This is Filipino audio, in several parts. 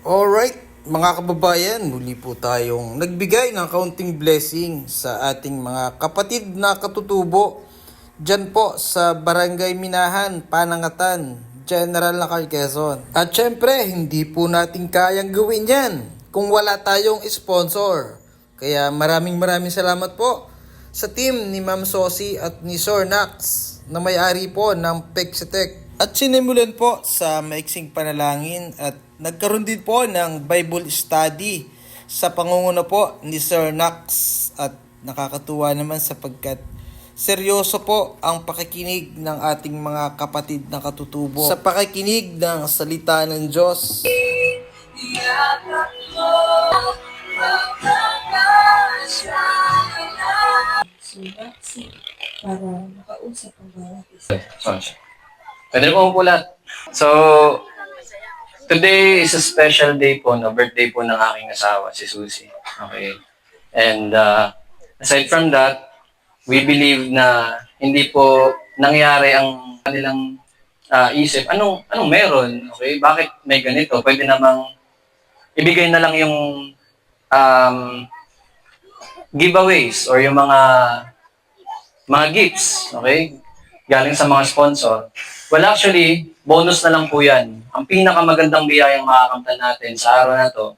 Alright, mga kababayan, muli po tayong nagbigay ng kaunting blessing sa ating mga kapatid na katutubo dyan po sa Barangay Minahan, Panangatan, General Nakal, Quezon. At syempre, hindi po natin kayang gawin yan kung wala tayong sponsor. Kaya maraming salamat po sa team ni Ma'am Sosi at ni Sir Nax na may-ari po ng Pexitec. At sinimulan po sa maiksing panalangin at nagkaroon din po ng Bible study sa pangunguna po ni Sir Nax. At nakakatuwa naman sapagkat seryoso po ang pakikinig ng ating mga kapatid na katutubo sa pakikinig ng salita ng Diyos. Para makausap ang bawat isa. Pwede po lahat. So, today is a special day po, no? Birthday po ng aking asawa, si Susie. Okay. And aside from that, we believe na hindi po nangyari ang kanilang isip. Anong meron? Okay? Bakit may ganito? Pwede namang ibigay na lang yung giveaways or yung mga gifts, okay? Galing sa mga sponsor. Well, actually, bonus na lang po yan. Ang pinakamagandang biyayang makakamtan natin sa araw na to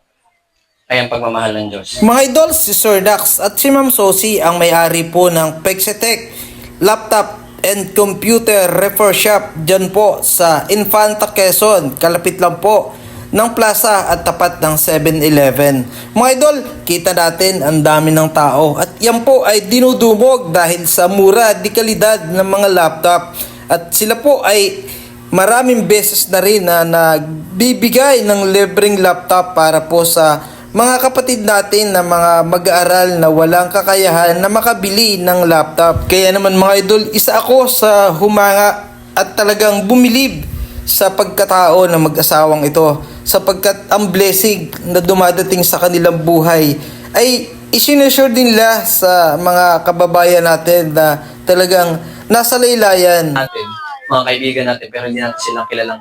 ay ang pagmamahal ng Diyos. Mga idol, si Sir Dax at si Ma'am Sosi ang may-ari po ng Pexitec Laptop and Computer Repair Shop dyan po sa Infanta, Quezon. Kalapit lang po ng plaza at tapat ng 7-Eleven. Mga idol, kita natin ang dami ng tao at yan po ay dinudumog dahil sa mura di kalidad ng mga laptop at sila po ay maraming beses na rin na nagbibigay ng libreng laptop para po sa mga kapatid natin na mga mag-aaral na walang kakayahan na makabili ng laptop. Kaya naman mga idol, isa ako sa humanga at talagang bumilib sa pagkatao ng mag-asawang ito sapagkat ang blessing na dumadating sa kanilang buhay ay isinussure din nila sa mga kababayan natin na talagang nasa laylayan Natin, mga kaibigan natin, pero hindi natin silang kilala.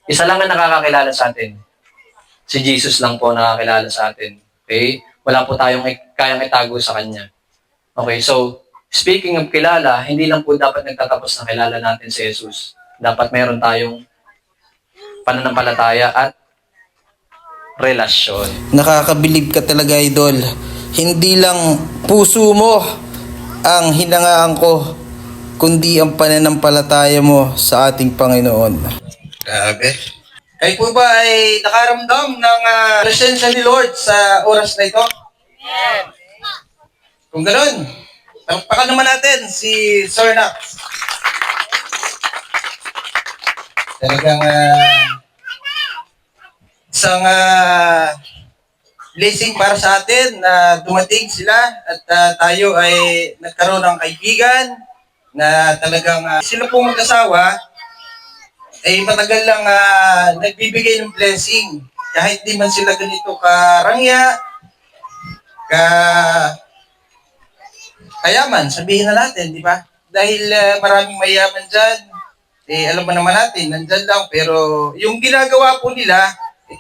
Isa lang ang nakakakilala sa atin. Si Jesus lang po nakakilala sa atin. Okay? Wala po tayong kayang itago sa Kanya. Okay, so, speaking of kilala, hindi lang po dapat nagtatapos na kilala natin si Jesus. Dapat meron tayong pananampalataya at relasyon. Nakakabilib ka talaga, idol. Hindi lang puso mo ang hinangaan ko, kundi ang pananampalataya mo sa ating Panginoon. Grabe. Kayo po ba ay nakaramdam ng presensya ni Lord sa oras na ito? Yes. Kung ganoon, palakpakan naman natin si Sir Nax. Talagang isang blessing para sa atin na dumating sila at tayo ay nagkaroon ng kaibigan na talagang sila pong mag-asawa ay matagal lang nagbibigay ng blessing kahit di man sila ganito karangya, kayaman, sabihin na natin, di ba? Dahil maraming mayaman dyan, alam mo naman natin, nandyan lang, pero yung ginagawa po nila,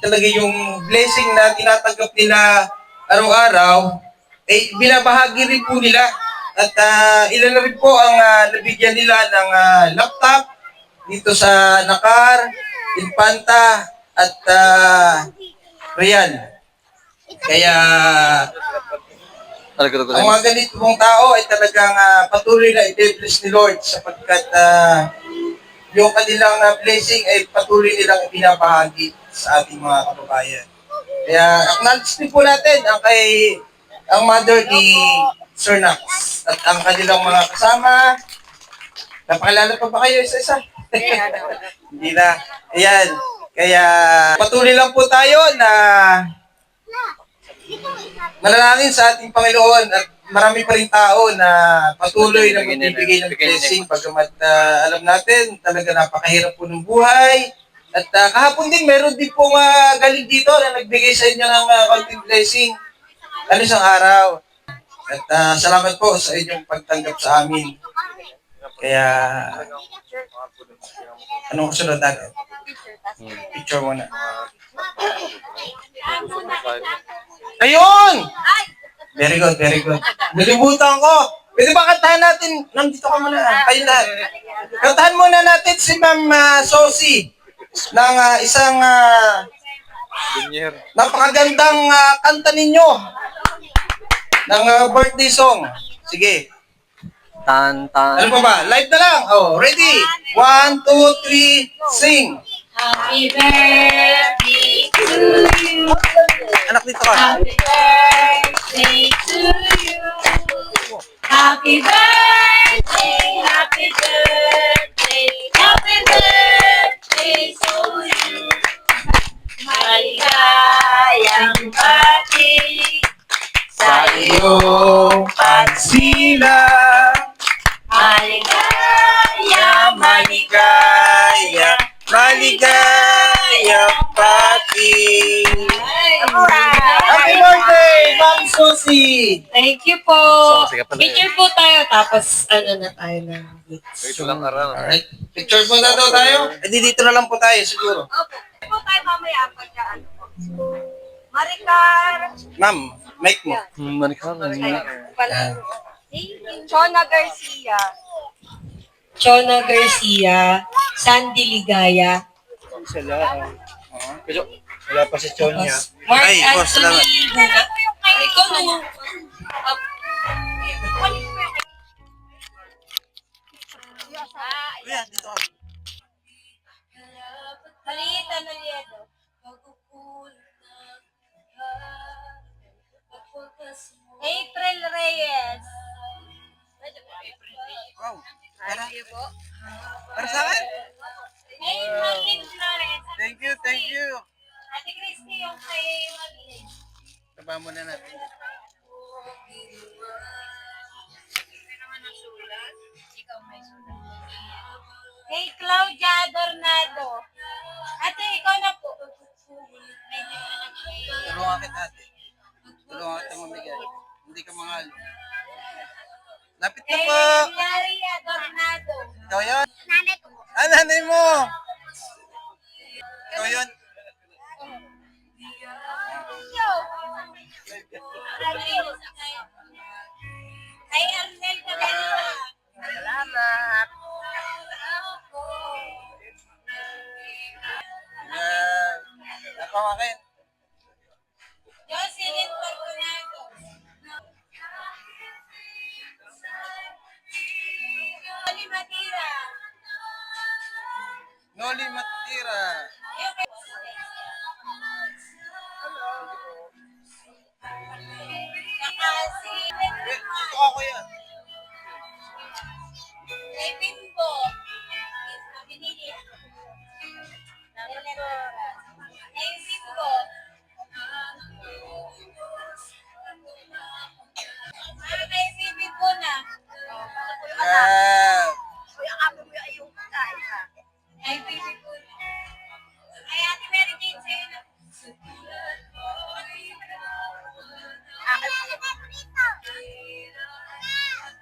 talaga yung blessing na tinatanggap nila araw-araw, binabahagi rin po nila. At ilan na rin po ang nabigyan nila ng laptop dito sa Nakar, Infanta, at Real. Kaya ang mga ganito mong tao ay talagang patuloy na i-bless ni Lord sapagkat yung kanilang blessing ay patuloy nilang ibinabahagi sa ating mga kababayan. Kaya acknowledge din po natin ang mother ni Sir Nax at ang kanilang mga kasama. Napakilala pa ba kayo isa-isa? Hindi na. Ayan. Kaya patuloy lang po tayo na manalangin sa ating Panginoon at marami pa rin tao na patuloy na magbibigay ng blessing bagamat alam natin talaga napakahirap po ng buhay. At kahapon din meron din po galing dito na nagbigay sa inyo ng konting blessing isang araw. At salamat po sa inyong pagtanggap sa amin. Kaya anong kasunod natin? Picture muna. Ayun! Very good, very good. Nalimutan ko. Pwede ba kantahan natin? Nandito ka muna. Kayo lahat. Kantahan muna natin si Ma'am Sosie ng isang napakagandang kanta ninyo ng birthday song. Sige. Tan, tan. Ano pa ba? Live na lang. Oh, ready? 1, 2, 3, sing. Happy birthday to you. Anak dito ka. Happy birthday to you. Happy birthday, happy birthday, happy birthday to you. Maligayang pati Sa iyong pagsilang. maligaya, Maligaya, maligaya pati. Happy birthday, Ma'am Susie! Thank you po. Picture po tayo, tapos ano na tayo ng Alright. Picture po na daw tayo? Eh, dito na lang po tayo siguro. Opo. Po tayo mamaya pagka ano po. Maricar. Ma'am, mic mo. Chona Garcia. Chona Garcia, Sandy Ligaya, Wala pa si Chonya. Mark Ay, boss, salamat. Anthony Luna. Ikaw na. Kuya, dito ka. Maliit na liedo. April Reyes. Wow. Para sa akin? Hey, Marlene Flores. Thank you, thank you. Ate Christy yung kay Marlene. Taba muna natin. Hey, Claudia Adornado. Ate, ikaw na po. Tulungan kita ate. Tulungan kita mamigay. Hindi ka mahal. Lapit na Hey, po. Larry Adornado. Ikaw yun? Nanay ko po. Ah, nanay mo. Ikaw yun? Kay Arnel Cabello. Salamat. Ako akin. Jocelyn Fortunato. Oli Matira. Noli Matira. Saka si Dito ako yan. Kay Bimbo. Binili. Kay Bimbo. Kay Bibi po na. Yeah. Kay Bibi po na. Ay, Ate Mary Jane, sa'yo na.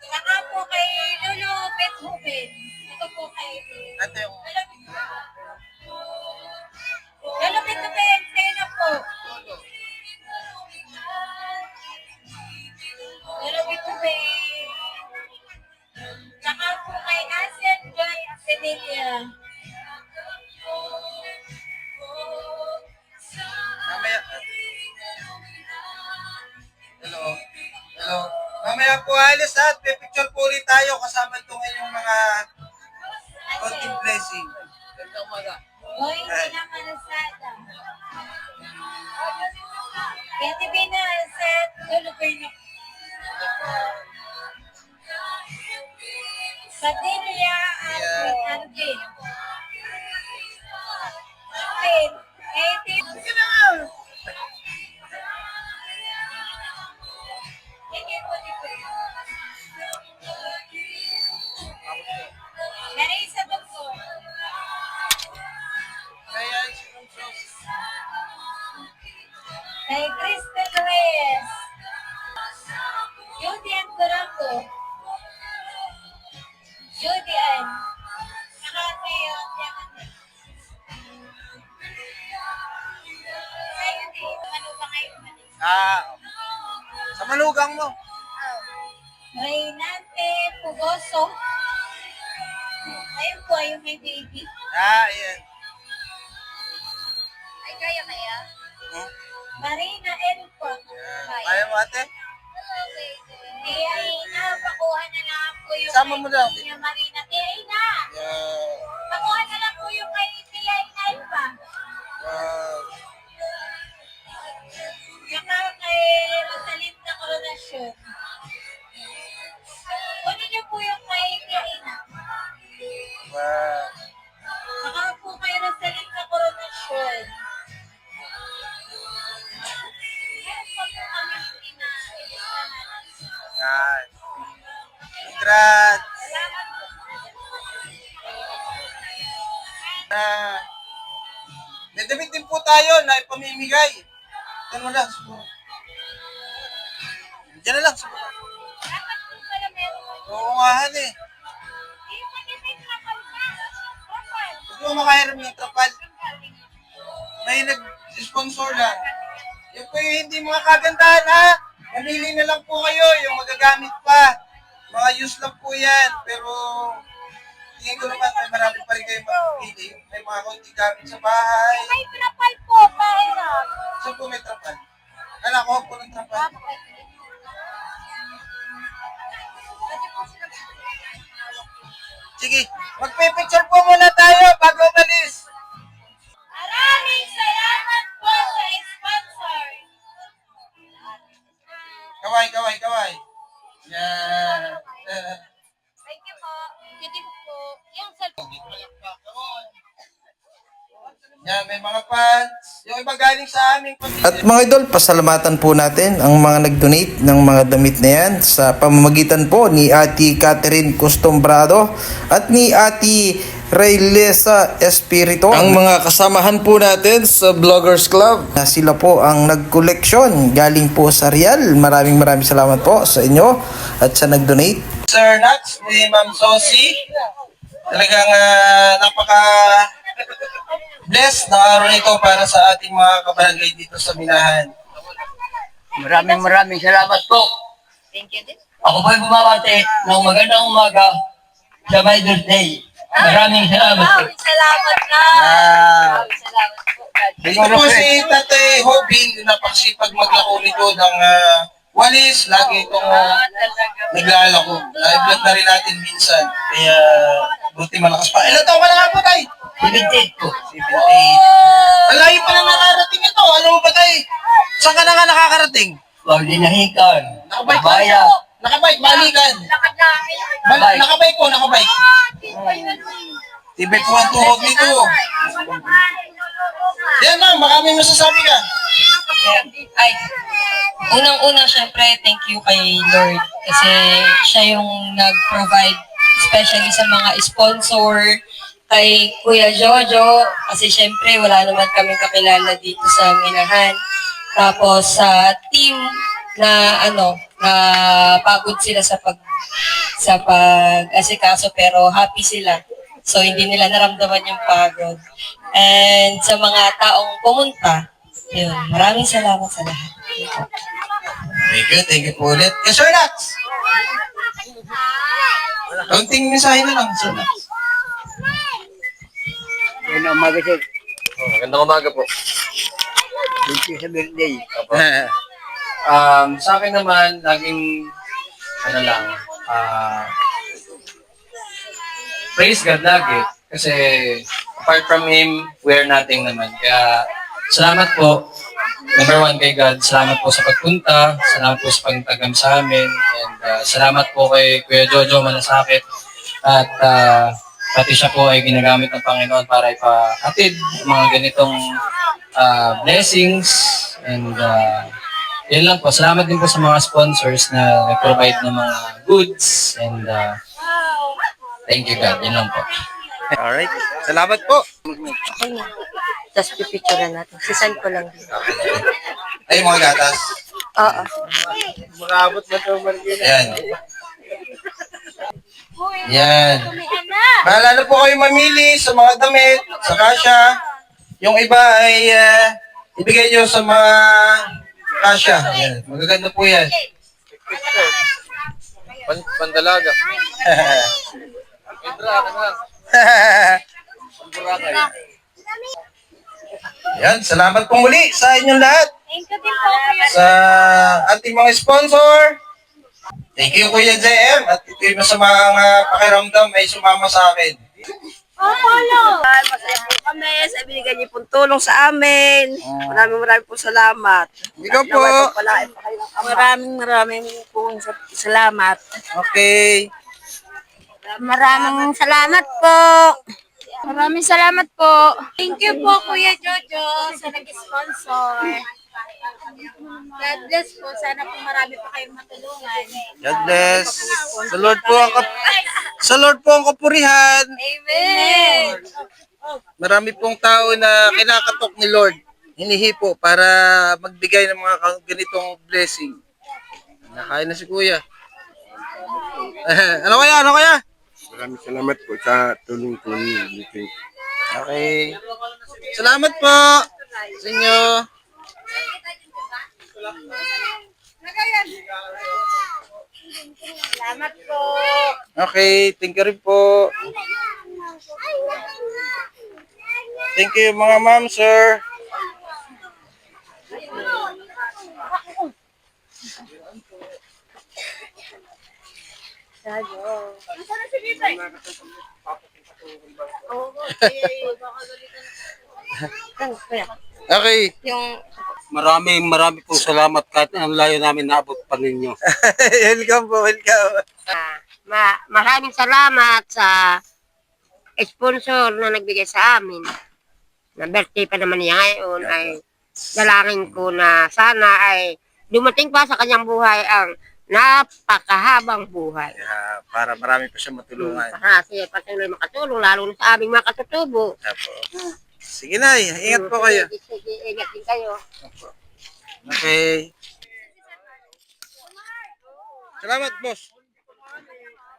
Saka po kay Lulu Bethubin. Ito po kay Ate yung Lulu Bethubin, sa'yo na po. Lulu Bethubin. Saka po kay Asian Joy Acedelia. mamaya. Hello. Hello. Mamaya po alis at picture po ulit tayo kasama itong inyong mga konting blessing. Hoy, hindi na manasada. Kaya tibi na sa Lulu na. Sadelia Arvin. Arvin. Sige na nga. Meron isa doon po. Kaya yung Kay Crystal Reyes. Judy and Durango. Judy and saka kayo Sa'yo din. Ano ba kayo? Sa manugang mo. Reynante Pugoso. Ayun po, yung may baby. Ayan. Ay, kaya? Marina L po. Kaya mo ate? Tia Ina, pakuha na lang po yung Sama mo daw. Tia Marina. Tia Ina, pakuha na lang po yung kay Tia Ina pa. Saka kay Rosalinda Coronasyon. Kunin niyo po yung kay Tia Ina. Saka po kay Rosalinda Coronasyon. Meron pa po kami ina. Yan. Congrats. Salamat po. May damit din po tayo na ipamimigay. Diyan mo lang. Diyan na lang. Dapat po pala meron. Oo nga, Han eh. Yung magiging kapal ka. Kapal. Gusto mo makahiram ng trapal? May nag-sponsor lang. Yung po yung hindi mga kagandahan ha. Mamili na lang po kayo yung magagamit pa. Mga use lang po yan. Pero tingin ko naman may marami pa rin kayo mapipili. May mga konti gamit sa bahay. May trapal po, pahirap. Saan po may trapal? Alam ko po ng trapal. Sige, magpipicture po muna tayo bago umalis. Maraming salamat po sa sponsor. Kaway. Yan. Thank you po. Hindi po. Yung cellphone. Yan, may mga fans. Yung iba galing sa aming pamilya. At mga idol, pasalamatan po natin ang mga nag-donate ng mga damit na yan sa pamamagitan po ni Ate Catherine Costombrado at ni Ate Raylesa Espirito. Ang mga kasamahan po natin sa Vloggers Club na sila po ang nag-collection galing po sa Real. Maraming salamat po sa inyo at sa nag-donate. Sir Nax, ni Ma'am Sosi. Talagang napaka blessed na araw nito para sa ating mga kabarangay dito sa Minahan. Maraming salamat po. Thank you din. Ako po'y bumabate ng magandang umaga sa Mother's Day. Maraming salamat po. Maraming salamat na. Maraming salamat po. Ito po si Tatay Hobin, napakasipag maglako nito ng walis. Lagi itong naglalako. Live na rin natin minsan. Kaya buti malakas pa. Ilan taon ka na nga po, Tay? 78 po. 78. Ang layo pa na nakarating ito. Alam mo ba, Tay? Saan ka na nga nakakarating? Huwag dinahikan. Nakabike Baya. Nakabike, balikan. Lakad namin. Bye. Nakabike po, nakabike. Tibay po ang tuhod nito. Yan ma'am, baka may masasabi ka. Ay, unang-una, syempre, thank you kay Lord. Kasi siya yung nag-provide, especially sa mga sponsor, kay Kuya Jojo, kasi syempre, wala naman kaming kakilala dito sa Minahan. Tapos, sa team na, na pagod sila sa pag-asikaso, pero happy sila. So, hindi nila naramdaman yung pagod. And sa mga taong pumunta, yun, maraming salamat sa lahat. Thank you po ulit. Yes, Sir Nax. Kaunting mensahe na lang, Sir Nax. Magandang umaga sir. Magandang umaga po. Thank you sa birthday. Sa akin naman, laging, praise God lagi. Kasi, apart from Him, we're nothing naman. Kaya, salamat po. Number one kay God, salamat po sa pagpunta, salamat po sa pagtagam sa amin, and salamat po kay Kuya Jojo Malasakit. At pati siya po ay ginagamit ng Panginoon para ipahatid ang mga ganitong blessings. And yun lang po. Salamat din po sa mga sponsors na nag-provide ng mga goods. And thank you God. Yun lang po. Alright. Salamat po. Okay na. Tapos pipicturean natin. Sisend ko lang. Ay, mga gatas. Oo. Makabot na ito, Margina. Yan. Yan. Bahala na po kayo mamili sa mga damit, sa kasya. Yung iba ay ibigay nyo sa mga kasya. Yan. Magaganda po yan. Pandalaga. Yan, salamat po muli sa inyong lahat. Thank you din po, Kuya. Sa ating mga sponsor. Thank you, Kuya JM. At ito yung masamang pakiramdam ay sumama sa akin. Masaya po kami sa binigay niyo pong tulong sa amin. Maraming po salamat. Ikaw po. Maraming po salamat. Okay. Maraming salamat po. Maraming salamat po. Thank you po, Kuya Jojo, sa nag-sponsor. God bless po. Sana po marami pa kayong matulungan. God bless. Sa Lord po ang kapurihan. Amen. Marami pong tao na kinakatok ni Lord. Hinihipo para magbigay ng mga ganitong blessing. Nakain na si Kuya. Ano kaya? Maraming salamat po sa tulong po ninyo. Okay. Salamat po sa inyo. Salamat po. Okay, thank you rin po. Thank you mga ma'am, sir. Okay. Marami pong salamat kahit ang layo namin naabot pa ninyo. Welcome po, welcome. Maraming salamat sa sponsor na nagbigay sa amin. Na birthday pa naman niya ngayon ay dalangin ko na sana ay dumating pa sa kanyang buhay ang napakahabang buhay. Para marami pa siya matulungan. Kasi patuloy makatulong lalo na sa aming mga katutubo. Sige na, ingat po kayo. Sige, ingat din kayo. Okay. Salamat, boss.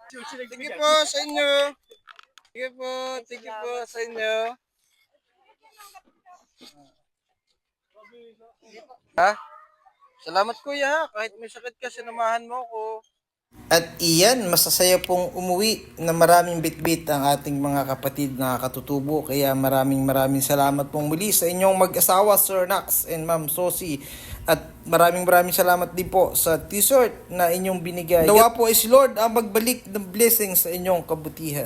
Thank you po sa inyo. Thank you po sa inyo. Ha? Salamat kuya, kahit may sakit ka, sinamahan mo ko. At iyan, masasaya pong umuwi na maraming bitbit ang ating mga kapatid na katutubo. Kaya maraming salamat pong muli sa inyong mag-asawa, Sir Nax and Ma'am Sosie. At maraming salamat din po sa t-shirt na inyong binigay. Nawa po is Lord ang magbalik ng blessing sa inyong kabutihan.